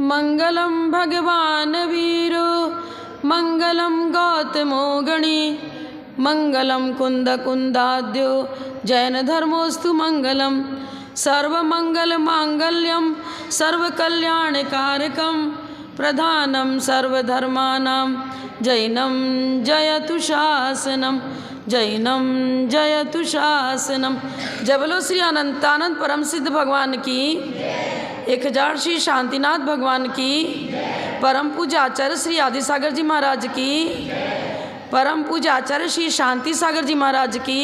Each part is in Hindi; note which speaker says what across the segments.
Speaker 1: मंगलम भगवान वीरो मंगलम गौतमो गणी मंगलम कुंद कुंदाद्यो जैन धर्मोस्तु मंगलम सर्वमंगल मांगल्यम सर्वकल्याणकारकम प्रधानम सर्वधर्मानां जैनम जयतु शासनम जैनम जयतु शासनम। जय बोलो श्री अनंतानंद परम सिद्ध भगवान की, 1000 श्री शांतिनाथ भगवान की, परम पूज्य आचार्य श्री आदि सागर जी महाराज की, परम पूज्य आचार्य श्री शांति सागर जी महाराज की,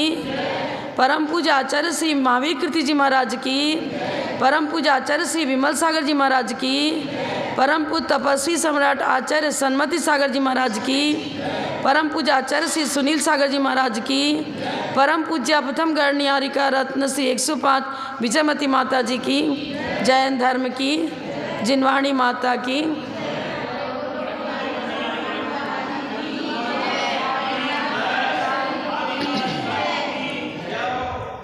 Speaker 1: परम पूज्य आचार्य श्री महावीर कीर्ति जी महाराज की, परम पूज्य आचार्य श्री विमल सागर जी महाराज की, परम पूज्य तपस्वी सम्राट आचार्य सन्मति सागर जी महाराज की, परम पूज्य आचार्य श्री सुनील सागर जी महाराज की, परम पूज्य प्रथम गणनियारिका रत्न श्री 105 विजयमती माता जी की, जैन धर्म की, जिनवाणी माता की,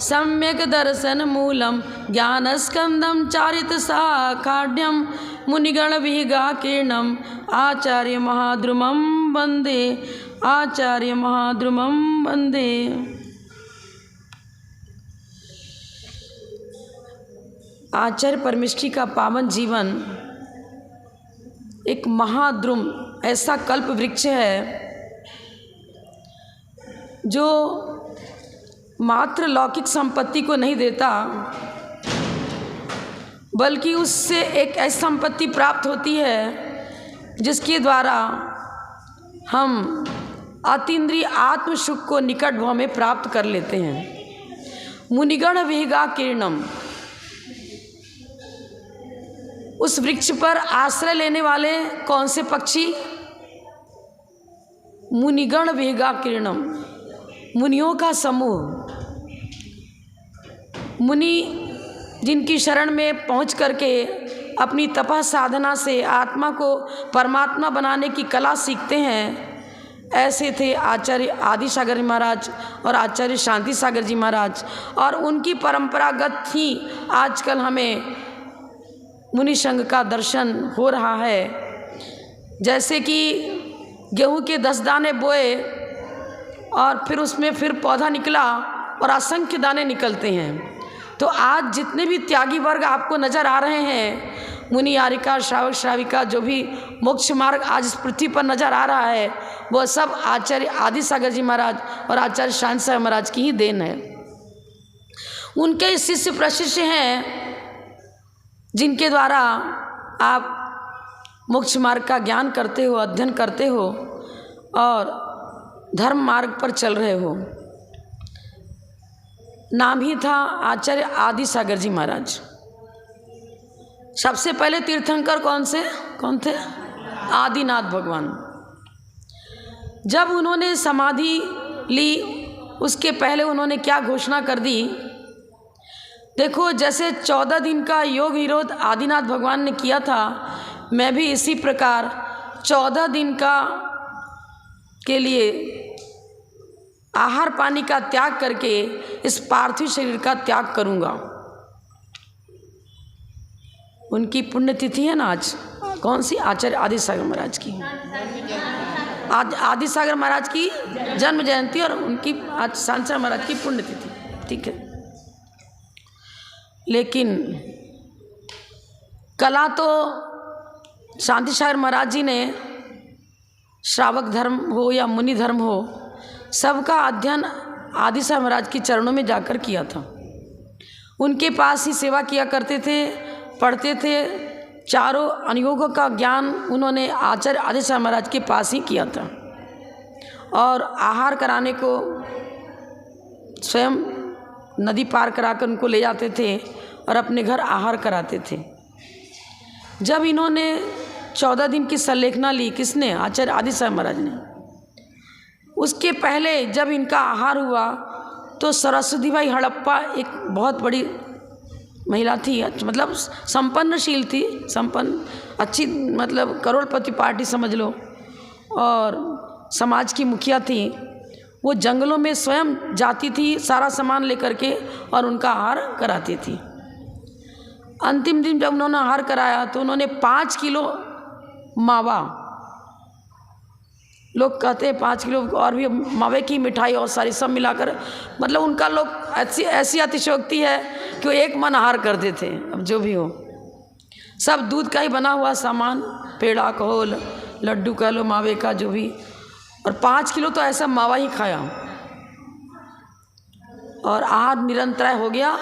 Speaker 1: सम्यक दर्शन मूलम ज्ञानस्कंदम चारित साखाढ्यम मुनिगण विहिगा किरणम आचार्य महाद्रुमं वंदे आचार्य महाद्रुमं वंदे। आचार्य परमेष्ठी का पावन जीवन एक महाद्रुम ऐसा कल्प वृक्ष है जो मात्र लौकिक संपत्ति को नहीं देता, बल्कि उससे एक ऐसी संपत्ति प्राप्त होती है जिसके द्वारा हम अतीन्द्रिय आत्म सुख को निकट भाव में प्राप्त कर लेते हैं। मुनिगण विहिगा किरणम, उस वृक्ष पर आश्रय लेने वाले कौन से पक्षी? मुनिगण विहिगा किरणम, मुनियों का समूह। मुनि जिनकी शरण में पहुंच करके अपनी तपः साधना से आत्मा को परमात्मा बनाने की कला सीखते हैं, ऐसे थे आचार्य आदि सागर जी महाराज और आचार्य शांति सागर जी महाराज। और उनकी परंपरागत ही आजकल हमें मुनि संघ का दर्शन हो रहा है। जैसे कि गेहूं के 10 दाने बोए और फिर उसमें फिर पौधा निकला और असंख्य दाने निकलते हैं। तो आज जितने भी त्यागी वर्ग आपको नज़र आ रहे हैं, मुनि यारिका श्रावक श्राविका, जो भी मोक्ष मार्ग आज इस पृथ्वी पर नज़र आ रहा है, वह सब आचार्य आदि सागर जी महाराज और आचार्य शांति सागर महाराज की ही देन है। उनके शिष्य प्रशिष्य हैं जिनके द्वारा आप मोक्ष मार्ग का ज्ञान करते हो, अध्ययन करते हो और धर्म मार्ग पर चल रहे हो। नाम ही था आचार्य आदि सागर जी महाराज। सबसे पहले तीर्थंकर कौन थे? आदिनाथ भगवान। जब उन्होंने समाधि ली, उसके पहले उन्होंने क्या घोषणा कर दी? देखो, जैसे 14 दिन का योग विरोध आदिनाथ भगवान ने किया था, मैं भी इसी प्रकार 14 दिन के लिए आहार पानी का त्याग करके इस पार्थिव शरीर का त्याग करूंगा। उनकी पुण्यतिथि है ना आज, कौन सी? आचार्य आदि सागर महाराज की, आदि सागर महाराज की जन्म जयंती और उनकी आज शांति महाराज की पुण्यतिथि, ठीक है। लेकिन कला तो शांति सागर महाराज जी ने, श्रावक धर्म हो या मुनि धर्म हो, सबका अध्ययन आदि सागर महाराज के चरणों में जाकर किया था। उनके पास ही सेवा किया करते थे, पढ़ते थे। चारों अनुयोगों का ज्ञान उन्होंने आचार्य आदि सागर महाराज के पास ही किया था। और आहार कराने को स्वयं नदी पार कराकर उनको ले जाते थे और अपने घर आहार कराते थे। जब इन्होंने 14 दिन की संलेखना ली, किसने? आचार्य आदि सागर महाराज ने। उसके पहले जब इनका आहार हुआ तो सरस्वती बाई हड़प्पा एक बहुत बड़ी महिला थी, मतलब संपन्नशील थी, संपन्न अच्छी, मतलब करोड़पति पार्टी समझ लो, और समाज की मुखिया थी। वो जंगलों में स्वयं जाती थी सारा सामान लेकर के और उनका आहार कराती थी। अंतिम दिन जब उन्होंने आहार कराया तो उन्होंने 5 किलो मावा, लोग कहते हैं 5 किलो, और भी मावे की मिठाई और सारी सब मिलाकर, मतलब उनका लोग ऐसी अतिशयोक्ति है कि वो 1 मन आहार करते थे। अब जो भी हो, सब दूध का ही बना हुआ सामान, पेड़ा कहो, लड्डू कह लो, मावे का जो भी, और 5 किलो तो ऐसा मावा ही खाया और आहार निरंतर हो गया।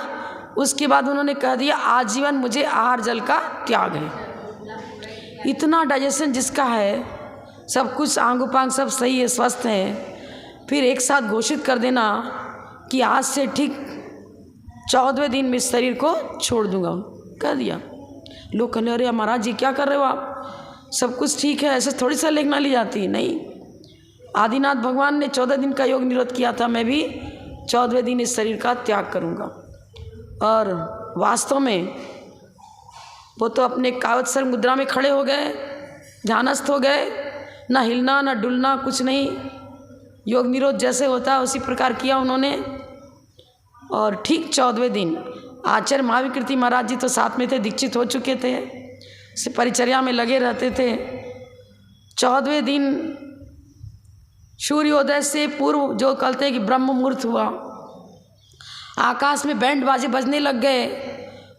Speaker 1: उसके बाद उन्होंने कह दिया आजीवन मुझे आहार जल का त्याग है। इतना डाइजेशन जिसका है, सब कुछ आंग उपांग सब सही है, स्वस्थ है, फिर एक साथ घोषित कर देना कि आज से ठीक 14वें दिन में इस शरीर को छोड़ दूंगा, कह दिया। लोग कहने अरे महाराज जी क्या कर रहे हो आप, सब कुछ ठीक है, ऐसे थोड़ी सा लेखना ली जाती। नहीं, आदिनाथ भगवान ने 14 दिन का योग निरोध किया था, मैं भी 14वें दिन इस शरीर का त्याग करूंगा। और वास्तव में वो तो अपने कावत्सर मुद्रा में खड़े हो गए, ध्यानस्थ हो गए, ना हिलना ना डुलना कुछ नहीं, योग निरोध जैसे होता है उसी प्रकार किया उन्होंने। और ठीक 14वें दिन आचार्य महाविकृति महाराज जी तो साथ में थे, दीक्षित हो चुके थे, परिचर्या में लगे रहते थे। 14वें दिन सूर्योदय से पूर्व जो कहते हैं कि ब्रह्म मुहूर्त हुआ, आकाश में बैंड बाजे बजने लग गए,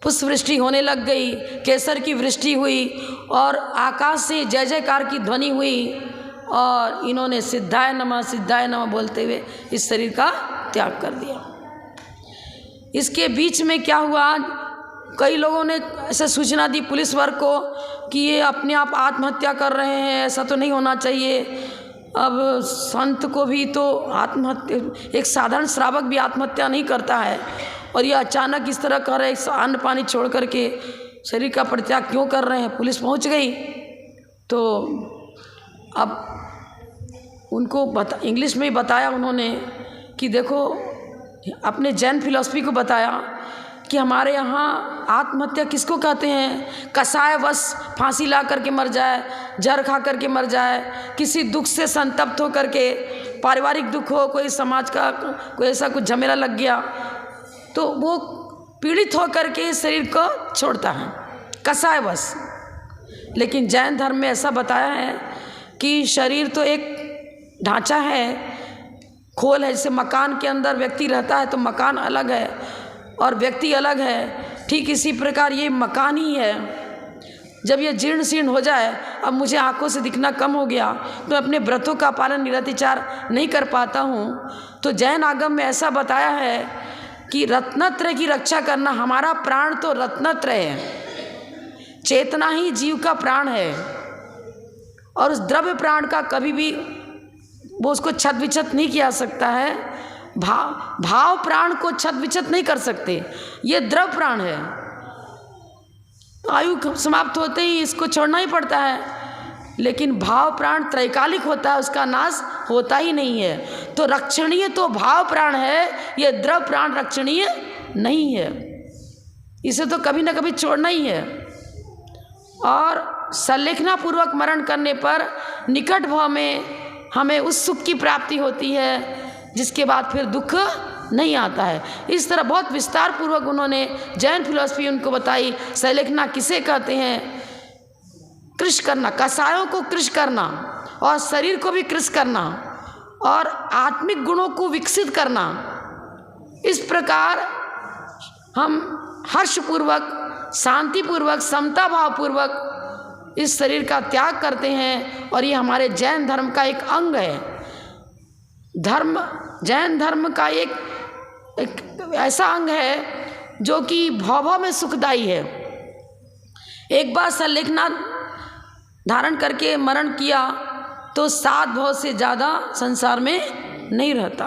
Speaker 1: पुष्प वृष्टि होने लग गई, केसर की वृष्टि हुई और आकाश से जय जयकार की ध्वनि हुई और इन्होंने सिद्धाय नमः बोलते हुए इस शरीर का त्याग कर दिया। इसके बीच में क्या हुआ, कई लोगों ने ऐसे सूचना दी पुलिस वर्ग को कि ये अपने आप आत्महत्या कर रहे हैं, ऐसा तो नहीं होना चाहिए। अब संत को भी तो आत्महत्या, एक साधारण श्रावक भी आत्महत्या नहीं करता है, और ये अचानक इस तरह कर रहे, अन्न पानी छोड़ करके शरीर का परित्याग क्यों कर रहे हैं। पुलिस पहुंच गई तो अब उनको इंग्लिश में ही बताया उन्होंने कि देखो, अपने जैन फिलॉसफी को बताया कि हमारे यहाँ आत्महत्या किसको कहते हैं, कसाय वश फांसी ला करके मर जाए, जहर खा करके मर जाए, किसी दुख से संतप्त हो करके, पारिवारिक दुख हो, कोई समाज का कोई ऐसा कुछ झमेला लग गया तो वो पीड़ित हो करके शरीर को छोड़ता है, कसाय वश। लेकिन जैन धर्म में ऐसा बताया है कि शरीर तो एक ढांचा है, खोल है, जैसे मकान के अंदर व्यक्ति रहता है तो मकान अलग है और व्यक्ति अलग है, ठीक इसी प्रकार ये मकान ही है। जब ये जीर्ण शीर्ण हो जाए, अब मुझे आंखों से दिखना कम हो गया तो अपने व्रतों का पालन निरतिचार नहीं कर पाता हूँ, तो जैन आगम में ऐसा बताया है कि रत्नत्रय की रक्षा करना, हमारा प्राण तो रत्नत्रय है, चेतना ही जीव का प्राण है और उस द्रव्य प्राण का कभी भी वो उसको छत विछत नहीं किया सकता है। भाव प्राण को छत विछत नहीं कर सकते, ये द्रव्य प्राण है, आयु समाप्त होते ही इसको छोड़ना ही पड़ता है। लेकिन भाव प्राण त्रैकालिक होता है, उसका नाश होता ही नहीं है। तो रक्षणीय तो भाव प्राण है, ये द्रव्य प्राण रक्षणीय नहीं है, इसे तो कभी ना कभी छोड़ना ही है। और संलेखना पूर्वक मरण करने पर निकट भाव में हमें उस सुख की प्राप्ति होती है जिसके बाद फिर दुख नहीं आता है। इस तरह बहुत विस्तार पूर्वक उन्होंने जैन फिलॉसफी उनको बताई। संलेखना किसे कहते हैं, कृश करना, कसायों को कृश करना और शरीर को भी कृश करना और आत्मिक गुणों को विकसित करना। इस प्रकार हम हर्षपूर्वक, शांतिपूर्वक, समता भावपूर्वक इस शरीर का त्याग करते हैं और ये हमारे जैन धर्म का एक अंग है। जैन धर्म का एक ऐसा अंग है जो कि भाव में सुखदायी है। एक बार संलेखना धारण करके मरण किया तो 7 भाव से ज़्यादा संसार में नहीं रहता।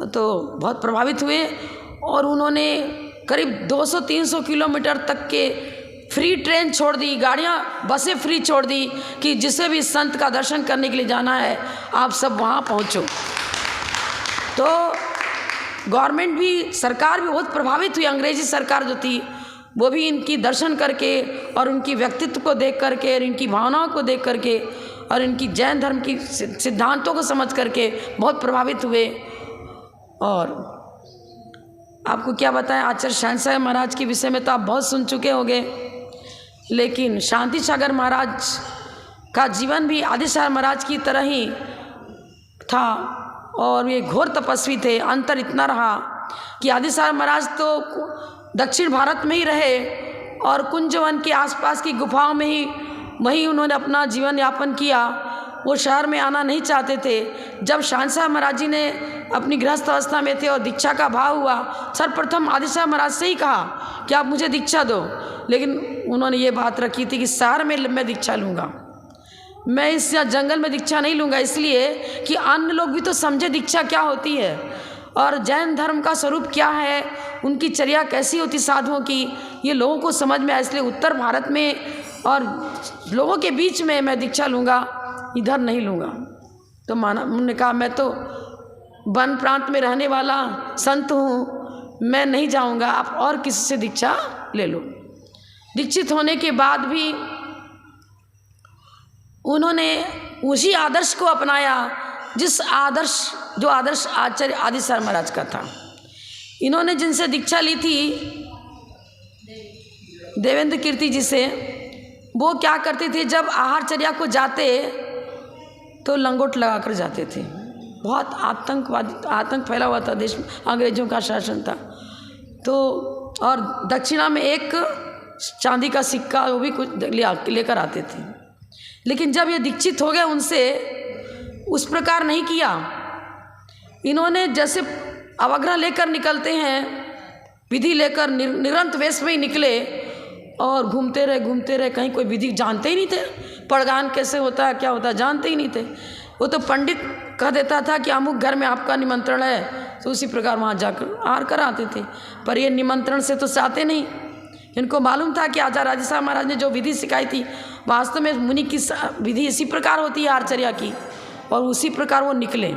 Speaker 1: तो बहुत प्रभावित हुए और उन्होंने करीब 200-300 किलोमीटर तक के फ्री ट्रेन छोड़ दी, गाड़ियाँ बसें फ्री छोड़ दी कि जिसे भी संत का दर्शन करने के लिए जाना है आप सब वहाँ पहुँचो। तो गवर्नमेंट भी, सरकार भी बहुत प्रभावित हुई, अंग्रेजी सरकार जो थी वो भी इनकी दर्शन करके और उनकी व्यक्तित्व को देख करके और इनकी भावनाओं को देख करके और इनकी जैन धर्म की सिद्धांतों को समझ करके बहुत प्रभावित हुए। और आपको क्या बताएं, आचार्य शहनशाह महाराज के विषय में तो आप बहुत सुन चुके होंगे, लेकिन शांति सागर महाराज का जीवन भी आदिसागर महाराज की तरह ही था और ये घोर तपस्वी थे। अंतर इतना रहा कि आदिसागर महाराज तो दक्षिण भारत में ही रहे और कुंजवन के आसपास की गुफाओं में ही वहीं उन्होंने अपना जीवन यापन किया। वो शहर में आना नहीं चाहते थे। जब शहनशाह महाराज जी ने अपनी गृहस्थ अवस्था में थे और दीक्षा का भाव हुआ, सर्वप्रथम आदिसागर महाराज से ही कहा कि आप मुझे दीक्षा दो, लेकिन उन्होंने ये बात रखी थी कि शहर में मैं दीक्षा लूँगा, मैं इस जंगल में दीक्षा नहीं लूँगा, इसलिए कि अन्य लोग भी तो समझे दीक्षा क्या होती है और जैन धर्म का स्वरूप क्या है, उनकी चर्या कैसी होती साधुओं की, ये लोगों को समझ में आए। इसलिए उत्तर भारत में और लोगों के बीच में मैं दीक्षा लूँगा, इधर नहीं लूँगा। तो उन्होंने कहा मैं तो वन प्रांत में रहने वाला संत हूँ, मैं नहीं जाऊँगा, आप और किसी से दीक्षा ले लो। दीक्षित होने के बाद भी उन्होंने उसी आदर्श को अपनाया जो आदर्श आचार्य आदिसागर महाराज का था। इन्होंने जिनसे दीक्षा ली थी देवेंद्र कीर्ति जी से, वो क्या करते थे, जब आहारचर्या को जाते तो लंगोट लगाकर जाते थे। बहुत आतंक फैला हुआ था देश में, अंग्रेजों का शासन था। तो और दक्षिणा में एक चांदी का सिक्का वो भी कुछ लेकर आते थे। लेकिन जब ये दीक्षित हो गए उनसे, उस प्रकार नहीं किया। इन्होंने जैसे अवग्रह लेकर निकलते हैं, विधि लेकर निरंत वेश में ही निकले और घूमते रहे, कहीं कोई विधि जानते ही नहीं थे। पड़गान कैसे होता है, क्या होता है, जानते ही नहीं थे। वो तो पंडित कह देता था कि अमुक घर में आपका निमंत्रण है, तो उसी प्रकार वहाँ जाकर आहार कराते थे। पर ये निमंत्रण से तो चाहते नहीं। इनको मालूम था कि आचार्य आदिसागर महाराज ने जो विधि सिखाई थी, वास्तव में मुनि की विधि इसी प्रकार होती है आहारचर्या की, और उसी प्रकार वो निकले।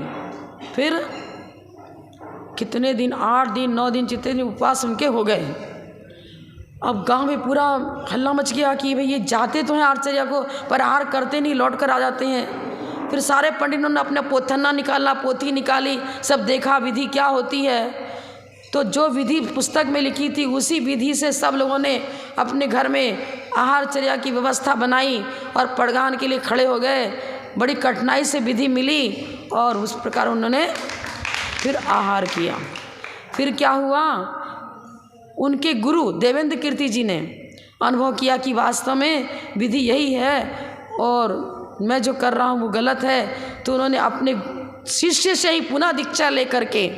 Speaker 1: फिर कितने दिन, 8 दिन 9 दिन, जितने दिन उपवास उनके हो गए। अब गांव में पूरा हल्ला मच गया कि भाई ये जाते तो हैं आहारचर्या को, पर आहार करते नहीं, लौट कर आ जाते हैं। फिर सारे पंडितों ने अपना पोथन्ना निकाला, पोथी निकाली, सब देखा विधि क्या होती है। तो जो विधि पुस्तक में लिखी थी उसी विधि से सब लोगों ने अपने घर में आहारचर्या की व्यवस्था बनाई और पड़गान के लिए खड़े हो गए। बड़ी कठिनाई से विधि मिली और उस प्रकार उन्होंने फिर आहार किया। फिर क्या हुआ, उनके गुरु देवेंद्र कीर्ति जी ने अनुभव किया कि वास्तव में विधि यही है और मैं जो कर रहा हूँ वो गलत है। तो उन्होंने अपने शिष्य से ही पुनः दीक्षा लेकर के,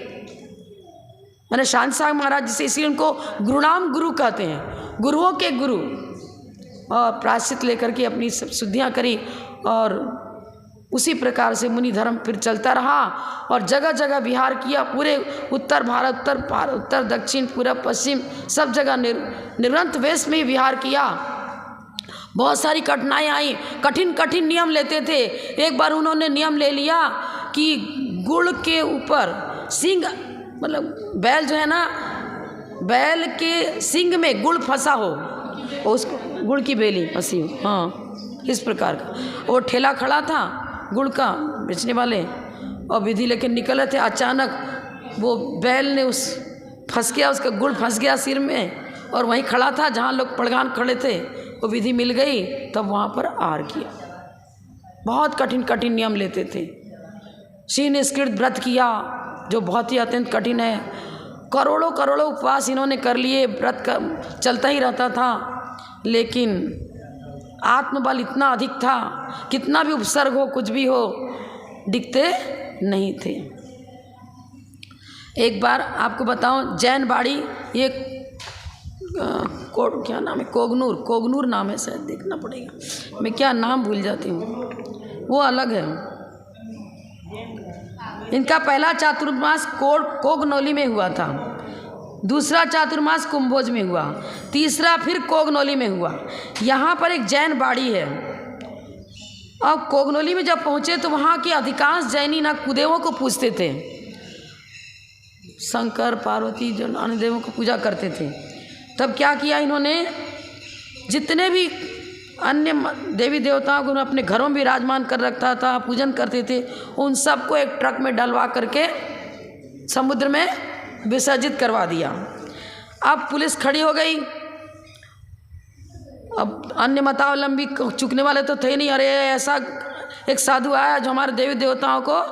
Speaker 1: मैंने शहनशाह महाराज जिसे इसलिए उनको गुरुनाम गुरु कहते हैं, गुरुओं के गुरु, और प्रायश्चित लेकर के अपनी सब शुद्धियाँ करी और उसी प्रकार से मुनि धर्म फिर चलता रहा और जगह जगह विहार किया। पूरे उत्तर भारत, उत्तर दक्षिण, पूर्व पश्चिम, सब जगह निरंतर वेश में ही विहार किया। बहुत सारी कठिनाई आई, कठिन नियम लेते थे। एक बार उन्होंने नियम ले लिया कि गुड़ के ऊपर सिंग, मतलब बैल जो है ना, बैल के सिंग में गुड़ फंसा हो, उसको गुड़ की बेली फंसी हो, हाँ, इस प्रकार का। वो ठेला खड़ा था गुड़ का बेचने वाले और विधि लेके निकल रहे थे। अचानक वो बैल ने फंस गया, उसका गुड़ फंस गया सिर में और वहीं खड़ा था जहाँ लोग पड़गान खड़े थे। वो विधि मिल गई तब वहाँ पर आहार किया। बहुत कठिन नियम लेते थे। शीन स्कृत व्रत किया जो बहुत ही अत्यंत कठिन है। करोड़ों उपवास इन्होंने कर लिए, व्रत का चलता ही रहता था। लेकिन आत्मबल इतना अधिक था, कितना भी उपसर्ग हो, कुछ भी हो, दिखते नहीं थे। एक बार आपको बताऊं, जैन बाड़ी, ये क्या नाम है, कोगनूर नाम है शायद, देखना पड़ेगा, मैं क्या नाम भूल जाती हूँ, वो अलग है। इनका पहला चातुर्मास कोगनौली में हुआ था, दूसरा चातुर्मास कुंभोज में हुआ, तीसरा फिर कोगनौली में हुआ। यहाँ पर एक जैन बाड़ी है। अब कोगनौली में जब पहुँचे तो वहाँ के अधिकांश जैनी ना कुदेवों को पूजते थे, शंकर पार्वती जो अन्य देवों को पूजा करते थे। तब क्या किया इन्होंने, जितने भी अन्य देवी देवताओं को अपने घरों में विराजमान कर रखा था, पूजन करते थे, उन सबको एक ट्रक में डलवा करके समुद्र में विसर्जित करवा दिया। अब पुलिस खड़ी हो गई। अब अन्य मतावलंबी चुकने वाले तो थे नहीं, अरे ऐसा एक साधु आया जो हमारे देवी देवताओं को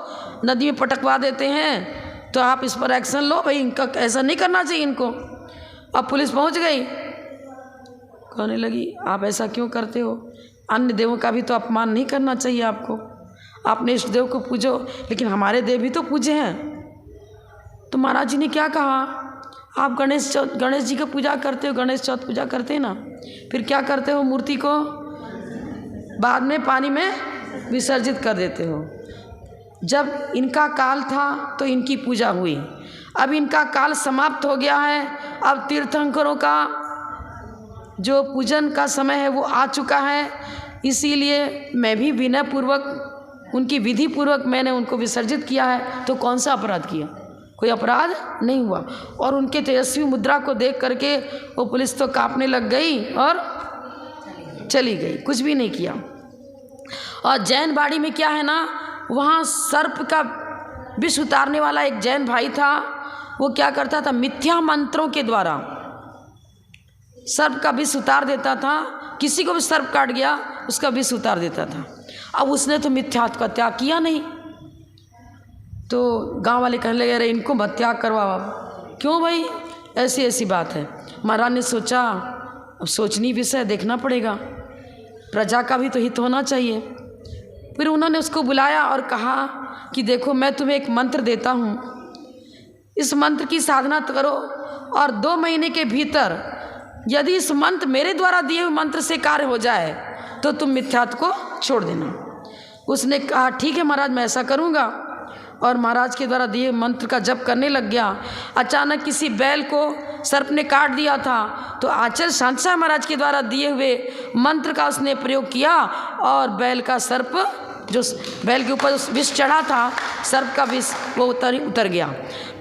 Speaker 1: नदी में पटकवा देते हैं, तो आप इस पर एक्शन लो भाई, इनका ऐसा नहीं करना चाहिए इनको। अब पुलिस पहुंच गई, कहने लगी आप ऐसा क्यों करते हो, अन्य देवों का भी तो अपमान नहीं करना चाहिए आपको, आपने इष्ट देव को पूजो, लेकिन हमारे देव भी तो पूजे हैं। तो महाराज जी ने क्या कहा, आप गणेश जी का पूजा करते हो, गणेश चौथ पूजा करते हैं ना, फिर क्या करते हो, मूर्ति को बाद में पानी में विसर्जित कर देते हो। जब इनका काल था तो इनकी पूजा हुई, अब इनका काल समाप्त हो गया है, अब तीर्थंकरों का जो पूजन का समय है वो आ चुका है, इसीलिए मैं भी विनय पूर्वक उनकी विधि पूर्वक मैंने उनको विसर्जित किया है। तो कौन सा अपराध किया, कोई अपराध नहीं हुआ। और उनके तेजस्वी मुद्रा को देख करके वो पुलिस तो कांपने लग गई और चली गई, कुछ भी नहीं किया। और जैन बाड़ी में क्या है ना, वहाँ सर्प का विष उतारने वाला एक जैन भाई था, वो क्या करता था, मिथ्या मंत्रों के द्वारा सर्प का विष उतार देता था। किसी को भी सर्प काट गया उसका विष उतार देता था। अब उसने तो मिथ्यात्व का त्याग किया नहीं, तो गांव वाले कहने लगे अरे इनको मत त्याग करवाओ। क्यों भाई, ऐसी ऐसी बात है। महाराज ने सोचा अब सोचनी विषय, देखना पड़ेगा, प्रजा का भी तो हित होना चाहिए। फिर उन्होंने उसको बुलाया और कहा कि देखो मैं तुम्हें एक मंत्र देता हूँ, इस मंत्र की साधना करो और 2 महीने के भीतर यदि इस मंत्र मेरे द्वारा दिए हुए मंत्र से कार्य हो जाए तो तुम मिथ्यात्व को छोड़ देना। उसने कहा ठीक है महाराज, मैं ऐसा करूँगा। और महाराज के द्वारा दिए मंत्र का जप करने लग गया। अचानक किसी बैल को सर्प ने काट दिया था, तो आचार्य शांतशाह महाराज के द्वारा दिए हुए मंत्र का उसने प्रयोग किया और बैल का सर्प, जो बैल के ऊपर विष चढ़ा था, सर्प का विष वो उतर गया।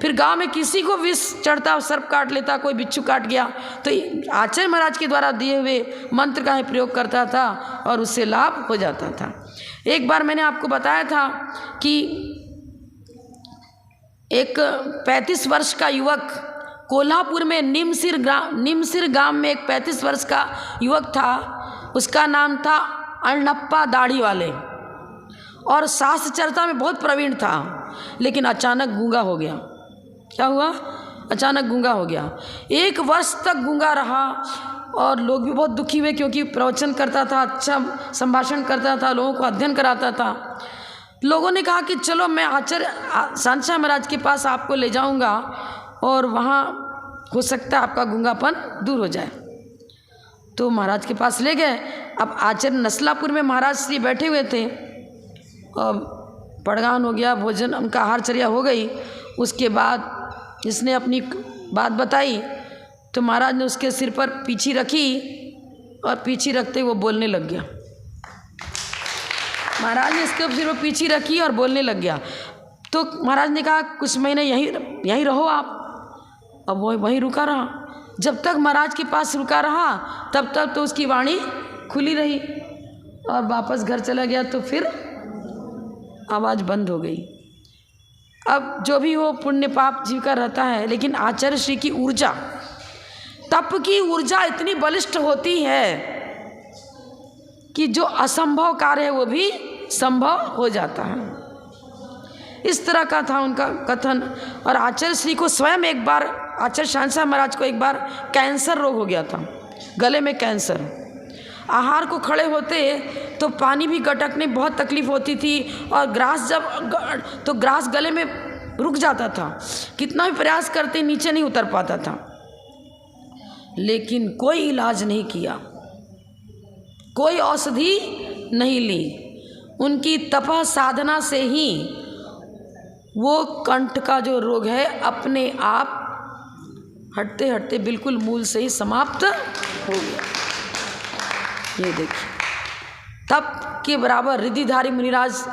Speaker 1: फिर गांव में किसी को विष चढ़ता, सर्प काट लेता, कोई बिच्छू काट गया, तो आचार्य महाराज के द्वारा दिए हुए मंत्र का ही प्रयोग करता था और उससे लाभ हो जाता था। एक बार मैंने आपको बताया था कि एक 35 वर्ष का युवक कोल्हापुर में निमसिर गांव में एक 35 वर्ष का युवक था, उसका नाम था अण्णप्पा दाढ़ी वाले, और शास्त्र चर्चा में बहुत प्रवीण था, लेकिन अचानक गूंगा हो गया। क्या हुआ, अचानक गूंगा हो गया। 1 वर्ष तक गूंगा रहा और लोग भी बहुत दुखी हुए, क्योंकि प्रवचन करता था, अच्छा संभाषण करता था, लोगों को अध्ययन कराता था। लोगों ने कहा कि चलो मैं आचार्य शांतशाह महाराज के पास आपको ले जाऊंगा और वहाँ हो सकता है आपका गूंगापन दूर हो जाए। तो महाराज के पास ले गए। अब आचार्य नसलापुर में महाराज श्री बैठे हुए थे और पड़गान हो गया, भोजन उनका आहारचर्या हो गई। उसके बाद जिसने अपनी बात बताई तो महाराज ने उसके सिर पर पीछी रखी और पीछी रखते वो बोलने लग गया। महाराज ने इसके सिर पर पीछी रखी और बोलने लग गया। तो महाराज ने कहा कुछ महीने यहीं रहो आप। अब वो वहीं रुका रहा। जब तक महाराज के पास रुका रहा तब तक तो उसकी वाणी खुली रही, और वापस घर चला गया तो फिर आवाज़ बंद हो गई। अब जो भी हो, पुण्य पाप जीव का रहता है, लेकिन आचार्य श्री की ऊर्जा, तप की ऊर्जा इतनी बलिष्ठ होती है कि जो असंभव कार्य है वो भी संभव हो जाता है। इस तरह का था उनका कथन। और आचार्य श्री को स्वयं एक बार, आचार्य शांतशाह महाराज को एक बार कैंसर रोग हो गया था, गले में कैंसर। आहार को खड़े होते तो पानी भी गटकने बहुत तकलीफ होती थी, और ग्रास तो ग्रास गले में रुक जाता था, कितना भी प्रयास करते नीचे नहीं उतर पाता था। लेकिन कोई इलाज नहीं किया, कोई औषधि नहीं ली। उनकी तप साधना से ही वो कंठ का जो रोग है अपने आप हटते हटते बिल्कुल मूल से ही समाप्त हो गया। ये देखिए, तप के बराबर रिद्धिधारी मुनिराज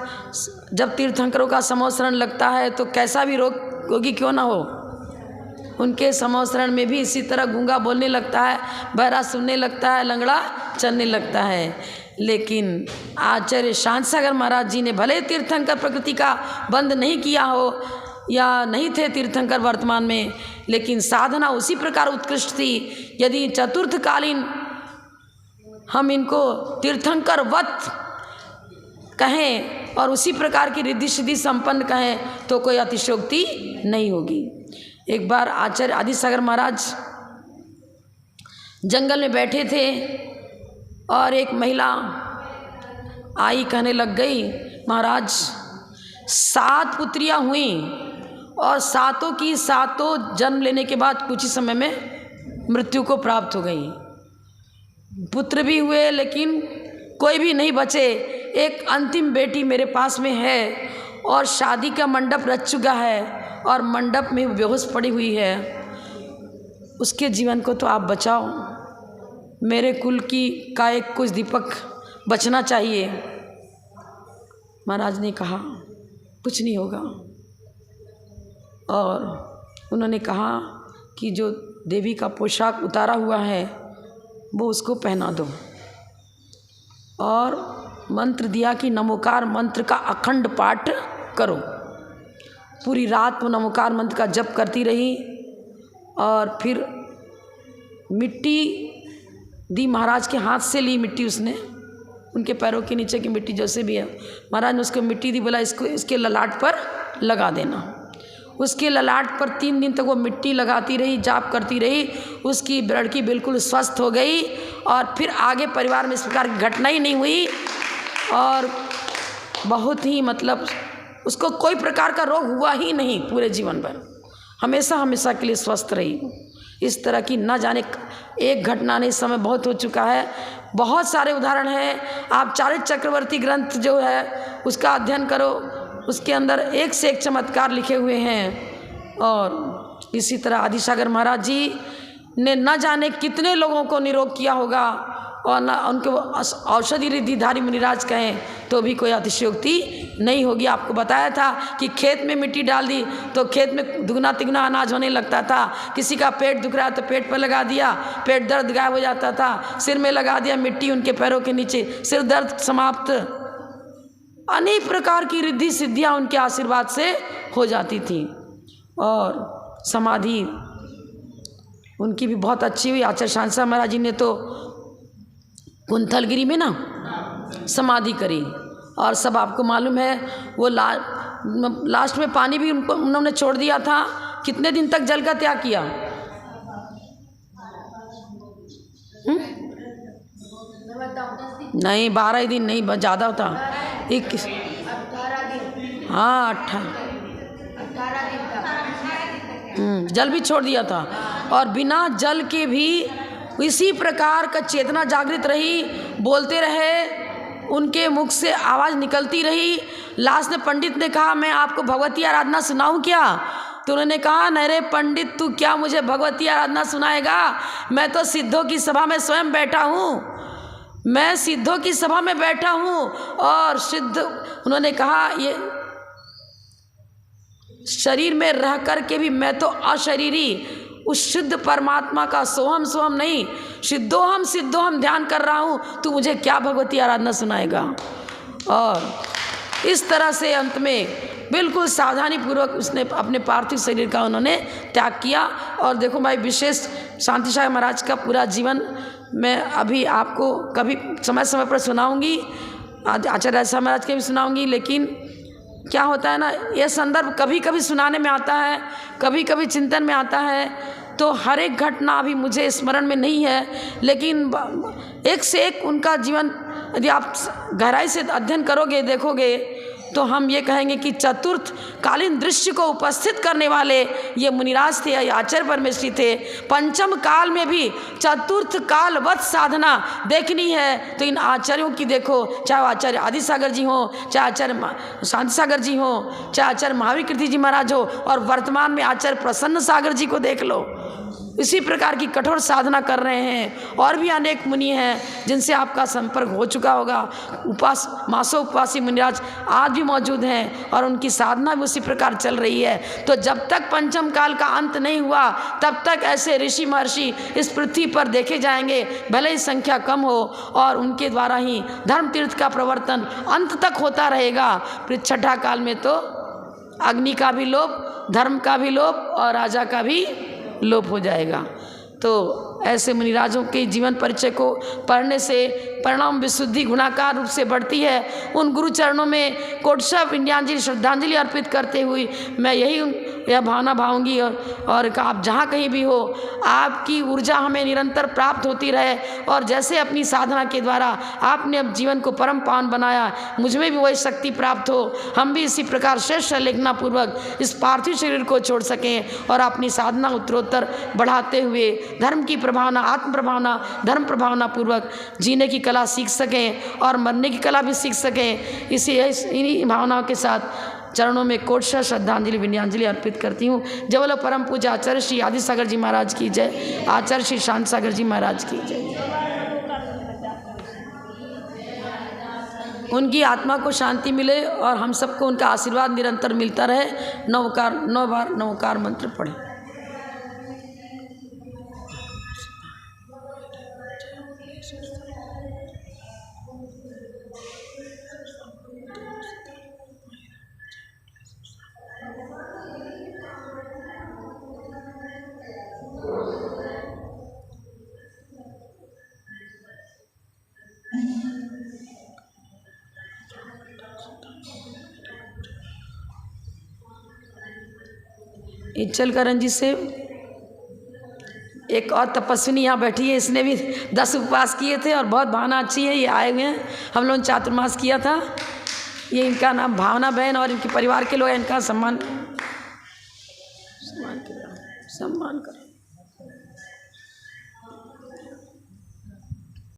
Speaker 1: जब तीर्थंकरों का समोसरण लगता है तो कैसा भी रोगी क्यों ना हो, उनके समोसरण में भी इसी तरह गूंगा बोलने लगता है, बहरा सुनने लगता है, लंगड़ा चलने लगता है। लेकिन आचार्य शांतसागर महाराज जी ने भले तीर्थंकर प्रकृति का बंद नहीं किया हो, या नहीं थे तीर्थंकर वर्तमान में, लेकिन साधना उसी प्रकार उत्कृष्ट थी। यदि चतुर्थकालीन हम इनको तीर्थंकर वत कहें और उसी प्रकार की रिद्धि सिद्धि संपन्न कहें तो कोई अतिशयोक्ति नहीं होगी। एक बार आचार्य आदिसागर महाराज जंगल में बैठे थे और एक महिला आई, कहने लग गई, महाराज 7 पुत्रियां हुई और सातों की सातों जन्म लेने के बाद कुछ ही समय में मृत्यु को प्राप्त हो गई। पुत्र भी हुए लेकिन कोई भी नहीं बचे। एक अंतिम बेटी मेरे पास में है और शादी का मंडप रच चुका है और मंडप में बेहोश पड़ी हुई है। उसके जीवन को तो आप बचाओ, मेरे कुल की का एक कुछ दीपक बचना चाहिए। महाराज ने कहा कुछ नहीं होगा, और उन्होंने कहा कि जो देवी का पोशाक उतारा हुआ है वो उसको पहना दो, और मंत्र दिया कि नमोकार मंत्र का अखंड पाठ करो। पूरी रात वो नमोकार मंत्र का जप करती रही और फिर मिट्टी दी, महाराज के हाथ से ली मिट्टी उसने, उनके पैरों के नीचे की मिट्टी जैसे भी है, महाराज ने उसको मिट्टी दी, बोला इसको इसके ललाट पर लगा देना। उसके ललाट पर 3 दिन तक वो मिट्टी लगाती रही, जाप करती रही, उसकी लड़की बिल्कुल स्वस्थ हो गई और फिर आगे परिवार में इस प्रकार की घटना ही नहीं हुई और बहुत ही मतलब उसको कोई प्रकार का रोग हुआ ही नहीं पूरे जीवन भर, हमेशा हमेशा के लिए स्वस्थ रही। इस तरह की न जाने एक घटना नहीं, समय बहुत हो चुका है, बहुत सारे उदाहरण हैं। आप चारित्र चक्रवर्ती ग्रंथ जो है उसका अध्ययन करो, उसके अंदर एक से एक चमत्कार लिखे हुए हैं। और इसी तरह आदिसागर महाराज जी ने न जाने कितने लोगों को निरोग किया होगा, और न उनको औषधि रिद्धिधारी मुनिराज कहें तो भी कोई अतिशयोक्ति नहीं होगी। आपको बताया था कि खेत में मिट्टी डाल दी तो खेत में दुगना तिगुना अनाज होने लगता था। किसी का पेट दुख रहा है तो पेट पर लगा दिया, पेट दर्द गायब हो जाता था। सिर में लगा दिया मिट्टी उनके पैरों के नीचे, सिर दर्द समाप्त। अनेक प्रकार की रिद्धि सिद्धियाँ उनके आशीर्वाद से हो जाती थी। और समाधि उनकी भी बहुत अच्छी हुई। आचार्य शांसा महाराज जी ने तो कुंथलगिरी में ना समाधि करी, और सब आपको मालूम है वो लास्ट में पानी भी उन्होंने छोड़ दिया था। कितने दिन तक जल का त्याग किया? नहीं 12 दिन नहीं, बहुत ज़्यादा होता, 21 हाँ 18 जल भी छोड़ दिया था। और बिना जल के भी इसी प्रकार का चेतना जागृत रही, बोलते रहे, उनके मुख से आवाज़ निकलती रही। लास्ट में पंडित ने कहा मैं आपको भगवती आराधना सुनाऊं क्या? तो उन्होंने कहा नहीं रे पंडित, तू क्या मुझे भगवती आराधना सुनाएगा? मैं तो सिद्धों की सभा में स्वयं बैठा हूँ, मैं सिद्धों की सभा में बैठा हूँ। और सिद्ध उन्होंने कहा ये शरीर में रह कर के भी मैं तो अशरीरी उस सिद्ध परमात्मा का सोहम सोहम नहीं, सिद्धोहम ध्यान कर रहा हूँ, तू मुझे क्या भगवती आराधना सुनाएगा? और इस तरह से अंत में बिल्कुल सावधानी पूर्वक उसने अपने पार्थिव शरीर का उन्होंने त्याग किया। और देखो भाई, विशेष शांति सागर महाराज का पूरा जीवन मैं अभी आपको कभी समय समय पर सुनाऊंगी, आचार्य साहब महाराज के भी सुनाऊंगी। लेकिन क्या होता है ना, ये संदर्भ कभी कभी सुनाने में आता है, कभी कभी चिंतन में आता है, तो हर एक घटना अभी मुझे स्मरण में नहीं है। लेकिन एक से एक उनका जीवन यदि आप गहराई से अध्ययन करोगे, देखोगे, तो हम ये कहेंगे कि चतुर्थ कालीन दृश्य को उपस्थित करने वाले ये मुनिराज थे, ये आचार्य परमेश्वरी थे। पंचम काल में भी चतुर्थ कालवत साधना देखनी है तो इन आचार्यों की देखो, चाहे आचार्य आदिसागर जी हो, चाहे आचार्य शांति सागर जी हो, चाहे आचार्य महावीर कीर्ति जी महाराज हो, और वर्तमान में आचार्य प्रसन्न सागर जी को देख लो, इसी प्रकार की कठोर साधना कर रहे हैं। और भी अनेक मुनि हैं जिनसे आपका संपर्क हो चुका होगा। मासो उपवासी मुनिराज आज भी मौजूद हैं और उनकी साधना भी उसी प्रकार चल रही है। तो जब तक पंचम काल का अंत नहीं हुआ तब तक ऐसे ऋषि महर्षि इस पृथ्वी पर देखे जाएंगे, भले ही संख्या कम हो, और उनके द्वारा ही धर्म तीर्थ का प्रवर्तन अंत तक होता रहेगा। फिर छठा काल में तो अग्नि का भी लोभ धर्म का भी लोप और राजा का भी लोप हो जाएगा। तो ऐसे मुनिराजों के जीवन परिचय को पढ़ने से परिणाम विशुद्धि गुणाकार रूप से बढ़ती है। उन गुरु चरणों में कोटशा विनयान्जलि श्रद्धांजलि अर्पित करते हुए मैं यह भावना भाऊंगी और आप जहाँ कहीं भी हो, आपकी ऊर्जा हमें निरंतर प्राप्त होती रहे और जैसे अपनी साधना के द्वारा आपने अब जीवन को परम पावन बनाया, मुझमें भी वही शक्ति प्राप्त हो, हम भी इसी प्रकार श्रेष्ठ लेखना पूर्वक इस पार्थिव शरीर को छोड़ सकें और अपनी साधना उत्तरोत्तर बढ़ाते हुए धर्म की प्रभावना, आत्म प्रभावना, धर्म प्रभावना पूर्वक जीने की कला सीख सकें और मरने की कला भी सीख सकें। इन्हीं भावनाओं के साथ चरणों में कोटशा श्रद्धांजलि विनयान्जलि अर्पित करती हूँ। जय बोलो परम पूज्य आचार्य श्री आदि सागर जी महाराज की जय, आचार्य श्री शांत सागर जी महाराज की जय। उनकी आत्मा को शांति मिले और हम सबको उनका आशीर्वाद निरंतर मिलता रहे। 9 बार नवकार मंत्र पढ़ें। इचलकरण जी से एक और तपस्विनी यहाँ बैठी है, इसने भी 10 उपवास किए थे और बहुत भावना अच्छी है। ये आए हुए हैं, हम लोगों ने चातुर्मास किया था। ये इनका नाम भावना बहन और इनके परिवार के लोग हैं। इनका सम्मान करो।